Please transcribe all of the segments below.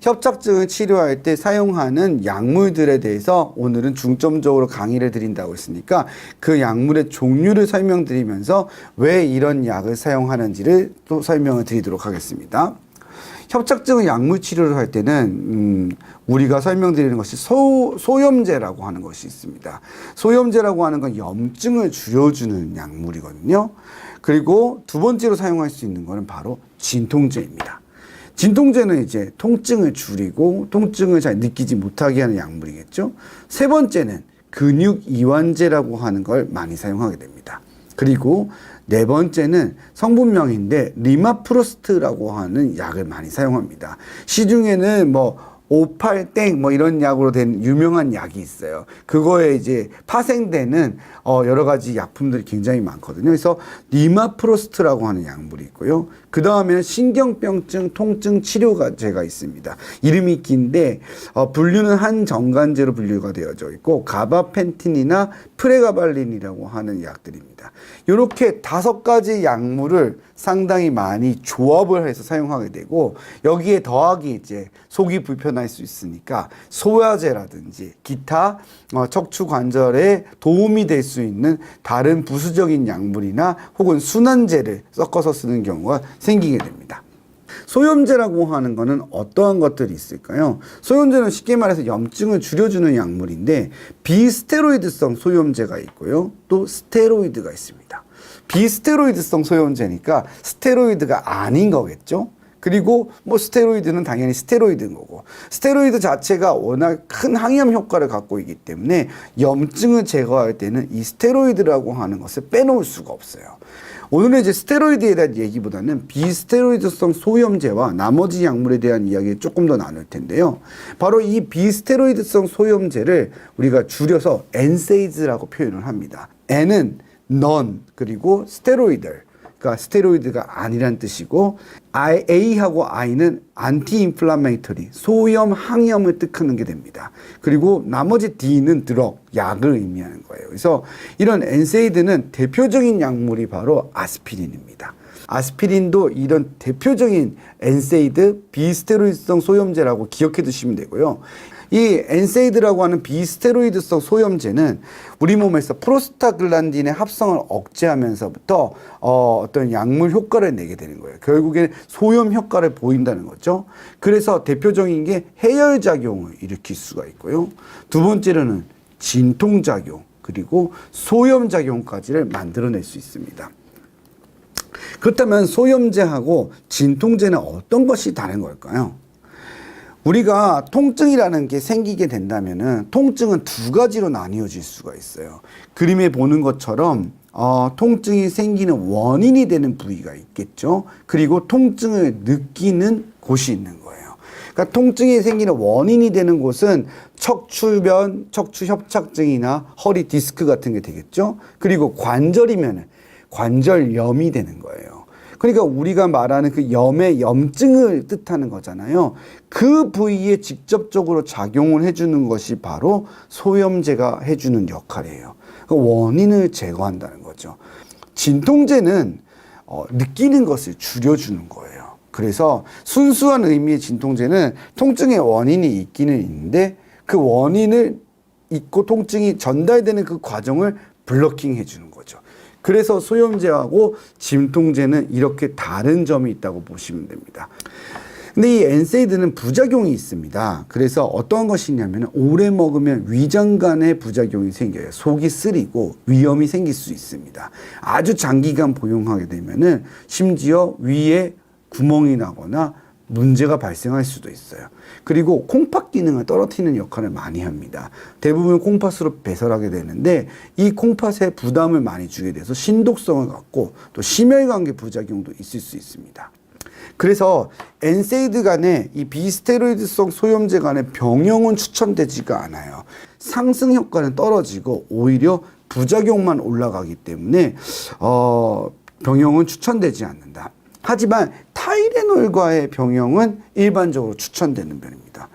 협착증을 치료할 때 사용하는 약물들에 대해서 오늘은 중점적으로 강의를 드린다고 했으니까 그 약물의 종류를 설명드리면서 왜 이런 약을 사용하는지를 또 설명을 드리도록 하겠습니다. 협착증의 약물 치료를 할 때는 우리가 설명드리는 것이 소염제라고 하는 것이 있습니다. 소염제라고 하는 건 염증을 줄여주는 약물이거든요. 그리고 두 번째로 사용할 수 있는 것은 바로 진통제입니다. 진통제는 이제 통증을 줄이고 통증을 잘 느끼지 못하게 하는 약물이겠죠. 세 번째는 근육 이완제라고 하는 걸 많이 사용하게 됩니다. 그리고 네 번째는 성분명인데 리마프로스트라고 하는 약을 많이 사용합니다. 시중에는 뭐 58땡 뭐 이런 약으로 된 유명한 약이 있어요. 그거에 이제 파생되는 여러 가지 약품들이 굉장히 많거든요. 그래서 리마프로스트라고 하는 약물이 있고요. 그 다음에는 신경병증 통증 치료제가 있습니다. 이름이 긴데 분류는 한정관제로 분류가 되어져 있고 가바펜틴이나 프레가발린이라고 하는 약들입니다. 이렇게 5가지 약물을 상당히 많이 조합을 해서 사용하게 되고 여기에 더하기 이제 속이 불편할 수 있으니까 소화제라든지 기타 척추 관절에 도움이 될 수 있는 다른 부수적인 약물이나 혹은 순환제를 섞어서 쓰는 경우가 생기게 됩니다. 소염제라고 하는 것은 어떠한 것들이 있을까요? 소염제는 쉽게 말해서 염증을 줄여주는 약물인데 비스테로이드성 소염제가 있고요. 또 스테로이드가 있습니다. 비스테로이드성 소염제니까 스테로이드가 아닌 거겠죠? 그리고 뭐 스테로이드는 당연히 스테로이드인 거고 스테로이드 자체가 워낙 큰 항염 효과를 갖고 있기 때문에 염증을 제거할 때는 이 스테로이드라고 하는 것을 빼놓을 수가 없어요. 오늘은 이제 스테로이드에 대한 얘기보다는 비스테로이드성 소염제와 나머지 약물에 대한 이야기를 조금 더 나눌 텐데요. 바로 이 비스테로이드성 소염제를 우리가 줄여서 NSAIDs라고 표현을 합니다. N은 non 그리고 스테로이드 그러니까 스테로이드가 아니란 뜻이고 A하고 I는 안티인플라메이터리 소염 항염을 뜻하는 게 됩니다. 그리고 나머지 D는 드럭 약을 의미하는 거예요. 그래서 이런 NSAID는 대표적인 약물이 바로 아스피린입니다. 아스피린도 이런 대표적인 NSAID 비스테로이드성 소염제라고 기억해 두시면 되고요. 이 NSAID라고 하는 비스테로이드성 소염제는 우리 몸에서 프로스타글란딘의 합성을 억제하면서부터 어떤 약물 효과를 내게 되는 거예요. 결국에는 소염 효과를 보인다는 거죠. 그래서 대표적인 게 해열작용을 일으킬 수가 있고요. 두 번째로는 진통작용 그리고 소염작용까지를 만들어낼 수 있습니다. 그렇다면 소염제하고 진통제는 어떤 것이 다른 걸까요? 우리가 통증이라는 게 생기게 된다면은 통증은 2가지로 나뉘어질 수가 있어요. 그림에 보는 것처럼 통증이 생기는 원인이 되는 부위가 있겠죠. 그리고 통증을 느끼는 곳이 있는 거예요. 그러니까 통증이 생기는 원인이 되는 곳은 척추변, 척추협착증이나 허리 디스크 같은 게 되겠죠. 그리고 관절이면은 관절염이 되는 거예요. 그러니까 우리가 말하는 그 염의 염증을 뜻하는 거잖아요. 그 부위에 직접적으로 작용을 해주는 것이 바로 소염제가 해주는 역할이에요. 그 원인을 제거한다는 거죠. 진통제는 느끼는 것을 줄여주는 거예요. 그래서 순수한 의미의 진통제는 통증의 원인이 있기는 있는데 그 원인을 잊고 통증이 전달되는 그 과정을 블러킹 해주는 거죠. 그래서 소염제하고 진통제는 이렇게 다른 점이 있다고 보시면 됩니다. 근데 이 NSAID는 부작용이 있습니다. 그래서 어떤 것이냐면 오래 먹으면 위장간에 부작용이 생겨요. 속이 쓰리고 위염이 생길 수 있습니다. 아주 장기간 복용하게 되면은 심지어 위에 구멍이 나거나 문제가 발생할 수도 있어요. 그리고 콩팥 기능을 떨어뜨리는 역할을 많이 합니다. 대부분 콩팥으로 배설하게 되는데 이 콩팥에 부담을 많이 주게 돼서 신독성을 갖고 또 심혈관계 부작용도 있을 수 있습니다. 그래서 NSAID 간에 이 비스테로이드성 소염제 간의 병용은 추천되지가 않아요. 상승 효과는 떨어지고 오히려 부작용만 올라가기 때문에 병용은 추천되지 않는다. 하지만 타이레놀과의 병용은 일반적으로 추천되는 편입니다.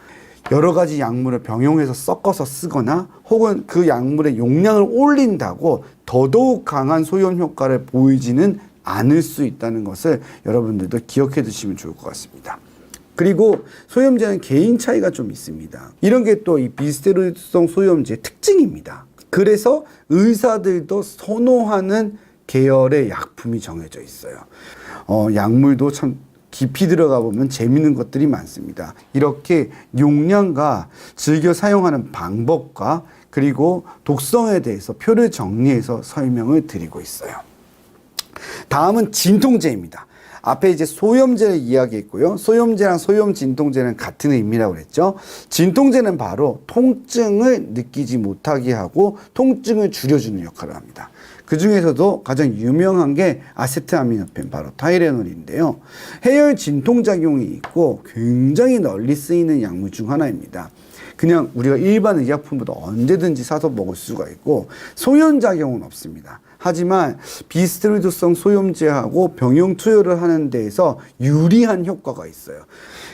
여러 가지 약물을 병용해서 섞어서 쓰거나 혹은 그 약물의 용량을 올린다고 더더욱 강한 소염 효과를 보이지는 않을 수 있다는 것을 여러분들도 기억해 두시면 좋을 것 같습니다. 그리고 소염제는 개인 차이가 좀 있습니다. 이런 게 또 이 비스테로이드성 소염제의 특징입니다. 그래서 의사들도 선호하는 계열의 약품이 정해져 있어요. 약물도 참 깊이 들어가 보면 재밌는 것들이 많습니다. 이렇게 용량과 즐겨 사용하는 방법과 그리고 독성에 대해서 표를 정리해서 설명을 드리고 있어요. 다음은 진통제입니다. 앞에 이제 소염제를 이야기했고요. 소염제랑 소염 진통제는 같은 의미라고 그랬죠. 진통제는 바로 통증을 느끼지 못하게 하고 통증을 줄여주는 역할을 합니다. 그 중에서도 가장 유명한 게 아세트아미노펜, 바로 타이레놀인데요. 해열 진통작용이 있고 굉장히 널리 쓰이는 약물 중 하나입니다. 그냥 우리가 일반 의약품보다 언제든지 사서 먹을 수가 있고 소염작용은 없습니다. 하지만 비스테로이드성 소염제하고 병용 투여를 하는 데에서 유리한 효과가 있어요.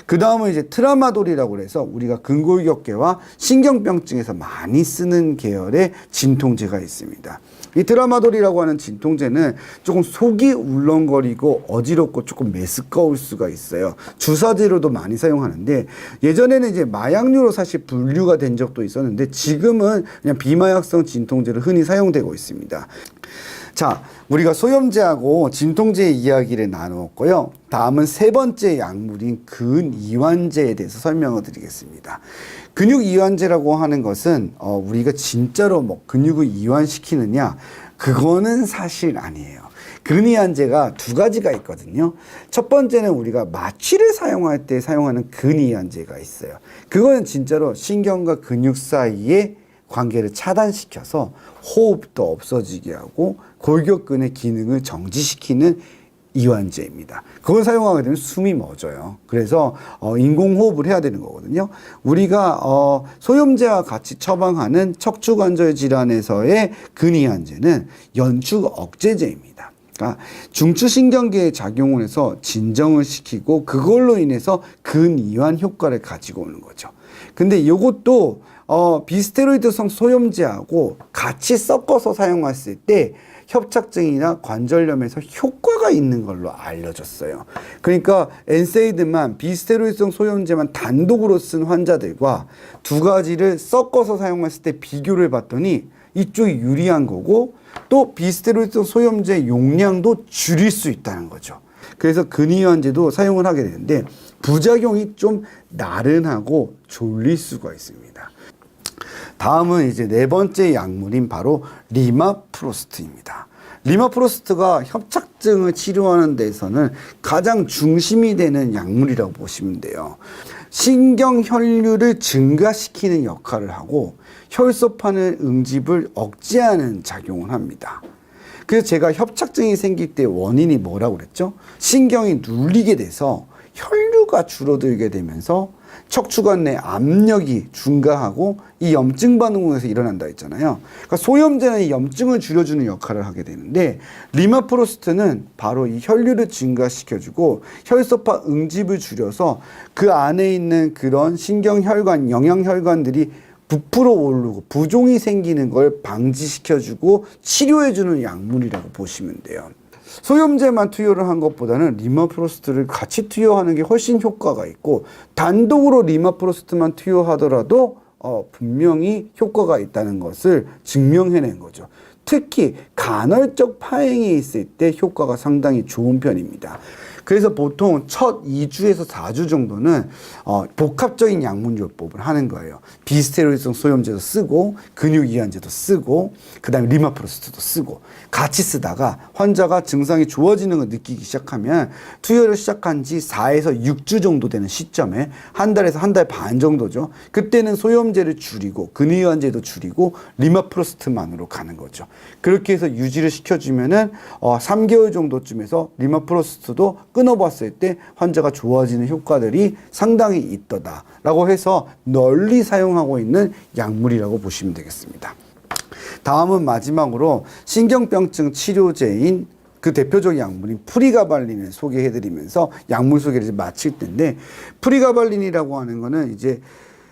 그 다음은 이제 트라마돌이라고 해서 우리가 근골격계와 신경병증에서 많이 쓰는 계열의 진통제가 있습니다. 이 트라마돌이라고 하는 진통제는 조금 속이 울렁거리고 어지럽고 조금 메스꺼울 수가 있어요. 주사제로도 많이 사용하는데 예전에는 이제 마약류로 사실 분류가 된 적도 있었는데 지금은 그냥 비마약성 진통제로 흔히 사용되고 있습니다. 자, 우리가 소염제하고 진통제의 이야기를 나누었고요. 다음은 세 번째 약물인 근이완제에 대해서 설명을 드리겠습니다. 근육이완제라고 하는 것은 우리가 진짜로 뭐 근육을 이완시키느냐, 그거는 사실 아니에요. 근이완제가 두 가지가 있거든요. 첫 번째는 우리가 마취를 사용할 때 사용하는 근이완제가 있어요. 그거는 진짜로 신경과 근육 사이에 관계를 차단시켜서 호흡도 없어지게 하고 골격근의 기능을 정지시키는 이완제입니다. 그걸 사용하게 되면 숨이 멎어요. 그래서 인공호흡을 해야 되는 거거든요. 우리가 소염제와 같이 처방하는 척추관절 질환에서의 근이완제는 연축 억제제입니다. 그러니까 중추신경계에 작용을 해서 진정을 시키고 그걸로 인해서 근이완 효과를 가지고 오는 거죠. 근데 이것도 비스테로이드성 소염제하고 같이 섞어서 사용했을 때 협착증이나 관절염에서 효과가 있는 걸로 알려졌어요. 그러니까 엔세이드만 비스테로이드성 소염제만 단독으로 쓴 환자들과 두 가지를 섞어서 사용했을 때 비교를 봤더니 이쪽이 유리한 거고 또 비스테로이드성 소염제 용량도 줄일 수 있다는 거죠. 그래서 근이완제도 사용을 하게 되는데 부작용이 좀 나른하고 졸릴 수가 있습니다. 다음은 이제 네 번째 약물인 바로 리마프로스트입니다. 리마프로스트가 협착증을 치료하는 데서는 가장 중심이 되는 약물이라고 보시면 돼요. 신경혈류를 증가시키는 역할을 하고 혈소판의 응집을 억제하는 작용을 합니다. 그래서 제가 협착증이 생길 때 원인이 뭐라고 그랬죠? 신경이 눌리게 돼서 혈류가 줄어들게 되면서 척추관 내 압력이 증가하고 이 염증 반응에서 일어난다 했잖아요. 그러니까 소염제는 이 염증을 줄여주는 역할을 하게 되는데 리마프로스트는 바로 이 혈류를 증가시켜주고 혈소판 응집을 줄여서 그 안에 있는 그런 신경혈관, 영양혈관들이 부풀어 오르고 부종이 생기는 걸 방지시켜주고 치료해주는 약물이라고 보시면 돼요. 소염제만 투여를 한 것보다는 리마프로스트를 같이 투여하는 게 훨씬 효과가 있고 단독으로 리마프로스트만 투여하더라도 분명히 효과가 있다는 것을 증명해낸 거죠. 특히 간헐적 파행이 있을 때 효과가 상당히 좋은 편입니다. 그래서 보통 첫 2주에서 4주 정도는 복합적인 약물요법을 하는 거예요. 비스테로이드성 소염제도 쓰고 근육이완제도 쓰고 그다음에 리마프로스트도 쓰고 같이 쓰다가 환자가 증상이 좋아지는 걸 느끼기 시작하면 투여를 시작한 지 4에서 6주 정도 되는 시점에 한 달에서 한 달 반 정도죠. 그때는 소염제를 줄이고 근육이완제도 줄이고 리마프로스트만으로 가는 거죠. 그렇게 해서 유지를 시켜주면은 3개월 정도쯤에서 리마프로스트도 끊어봤을 때 환자가 좋아지는 효과들이 상당히 있더다라고 해서 널리 사용하고 있는 약물이라고 보시면 되겠습니다. 다음은 마지막으로 신경병증 치료제인 그 대표적인 약물인 프리가발린을 소개해드리면서 약물 소개를 마칠 텐데 프리가발린이라고 하는 거는 이제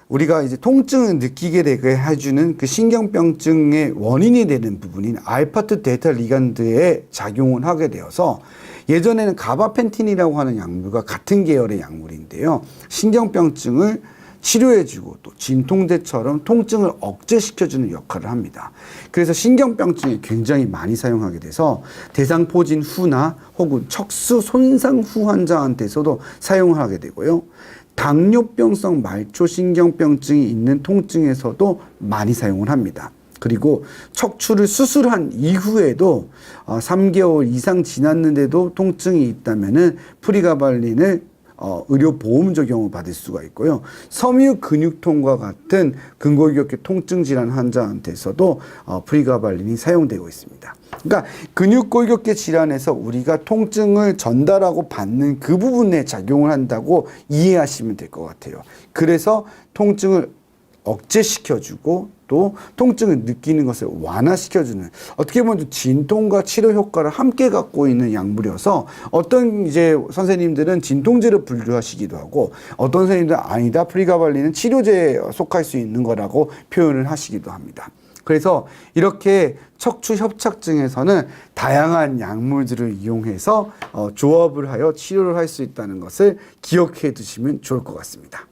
우리가 이제 통증을 느끼게 되게 해주는 그 신경병증의 원인이 되는 부분인 알파2 데이터 리간드에 작용을 하게 되어서 예전에는 가바펜틴이라고 하는 약물과 같은 계열의 약물인데요. 신경병증을 치료해주고 또 진통제처럼 통증을 억제시켜주는 역할을 합니다. 그래서 신경병증에 굉장히 많이 사용하게 돼서 대상포진 후나 혹은 척수 손상 후 환자한테서도 사용을 하게 되고요. 당뇨병성 말초신경병증이 있는 통증에서도 많이 사용을 합니다. 그리고 척추를 수술한 이후에도 3개월 이상 지났는데도 통증이 있다면은 프리가발린을 의료보험 적용을 받을 수가 있고요. 섬유 근육통과 같은 근골격계 통증 질환 환자한테서도 프리가발린이 사용되고 있습니다. 그러니까 근육골격계 질환에서 우리가 통증을 전달하고 받는 그 부분에 작용을 한다고 이해하시면 될 것 같아요. 그래서 통증을 억제시켜주고 또 통증을 느끼는 것을 완화시켜주는, 어떻게 보면 진통과 치료 효과를 함께 갖고 있는 약물이어서 어떤 이제 선생님들은 진통제로 분류하시기도 하고 어떤 선생님들은 아니다, 프리가발린은 치료제에 속할 수 있는 거라고 표현을 하시기도 합니다. 그래서 이렇게 척추 협착증에서는 다양한 약물들을 이용해서 조합을 하여 치료를 할 수 있다는 것을 기억해 두시면 좋을 것 같습니다.